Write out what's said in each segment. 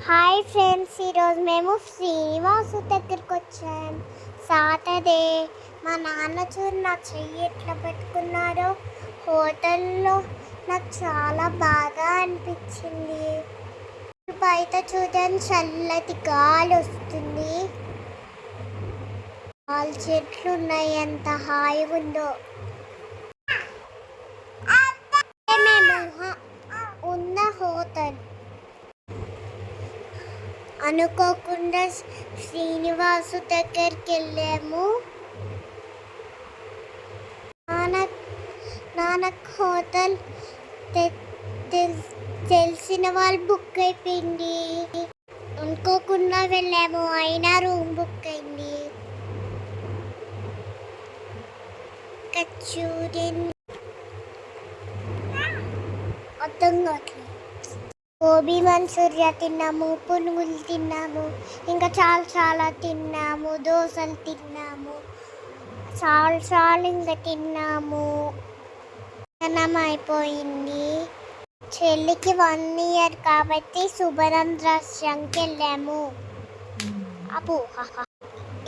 Hi friends, ఈరోజు మేము శ్రీనివాసు దగ్గరికి వచ్చాం. సాటర్డే మా నాన్న చూడు నా చెయ్యి ఎట్లా పెట్టుకున్నారో. హోటల్లో నాకు చాలా బాగా అనిపించింది. బయట చూడండి, చల్లటి గాలి వస్తుంది. వాళ్ళు చెట్లు ఉన్నాయి, ఎంత హాయిగా ఉందో. మేము ఉన్న హోటల్ అనుకోకుండా శ్రీనివాసు దగ్గరికి వెళ్ళాము. నాన్నకు హోటల్ తెలిసిన వాళ్ళు బుక్ అయిపోయింది. అనుకోకుండా వెళ్ళాము, అయినా రూమ్ బుక్ అయింది. చూడండి, అర్థం కావట్లేదు. గోబీ మంచూరియా తిన్నాము, పునుగులు తిన్నాము, ఇంకా చాలా తిన్నాము. దోశలు తిన్నాము, చాలా ఇంకా తిన్నాము. అన్నం అయిపోయింది. చెల్లికి 1 year కాబట్టి శుభరంధ్రాశ్రంకి వెళ్ళాము. అబ్బో,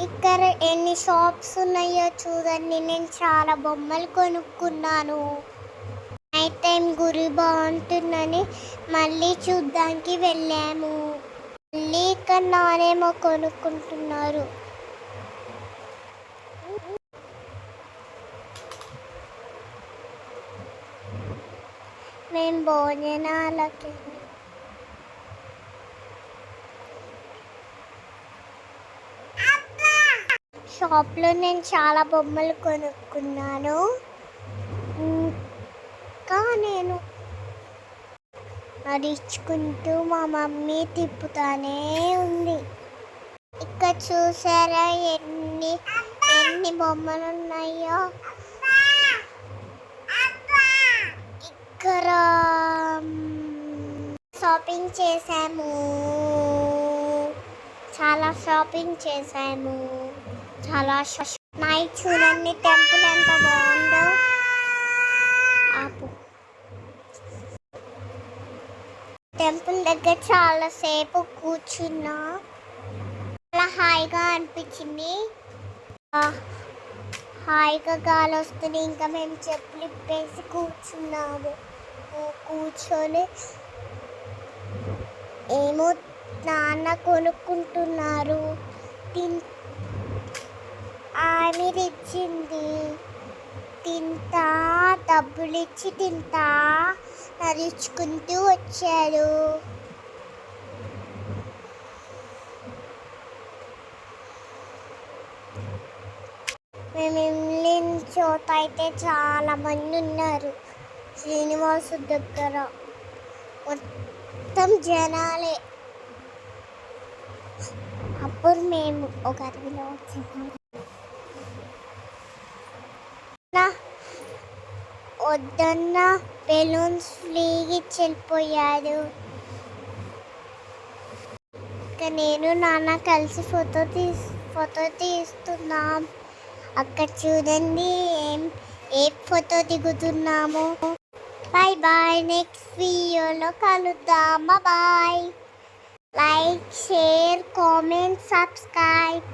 ఇక్కడ ఎన్ని షాప్స్ ఉన్నాయో చూడండి. నేను చాలా బొమ్మలు కొనుక్కున్నాను. నైట్ టైం గురి బాగుంటుందని మళ్ళీ చూడ్డానికి వెళ్ళాము. మళ్ళీ ఇక్కడ నానేమో కొనుక్కుంటున్నారు. మేము భోజనాలకి షాప్లో నేను చాలా బొమ్మలు కొనుక్కున్నాను. ఇంకా నేను నడుచుకుంటూ మా మమ్మీ తిప్పుతానే ఉంది. ఇక్కడ చూసారా ఎన్ని బొమ్మలు ఉన్నాయో. ఇక్కడ షాపింగ్ చేసాము, చాలా షాపింగ్ చేసాము. చాలా నైట్ చూడండి, టెంపుల్ ఎంత బాగుందో. టెంపుల్ దగ్గర చాలాసేపు కూర్చున్నా, చాలా హాయిగా అనిపించింది. హాయిగా గాలి వస్తుంది. ఇంకా మేము చెప్పులు ఇప్పేసి కూర్చున్నాము. కూర్చొని ఏమో నాన్న కొనుక్కుంటున్నారు. ఆమె ఇచ్చింది, తింటా, డబ్బులు ఇచ్చి తింటా నడుచుకుంటూ వచ్చారు. మేము వెళ్ళిన చోట అయితే చాలా మంది ఉన్నారు. శ్రీనివాసు దగ్గర మొత్తం జనాలే. అప్పుడు మేము ఒక అడవిలో వచ్చాము. వద్దన్న బెలూన్స్ ఫ్లీగిచ్చి వెళ్ళిపోయారు. ఇంకా నేను నాన్న కలిసి ఫోటో తీస్తున్నాం. అక్కడ చూడండి ఏ ఫోటో దిగుతున్నాము. బాయ్, నెక్స్ట్ వీడియోలో కలుద్దాం. Bye. Like, share, comment, subscribe.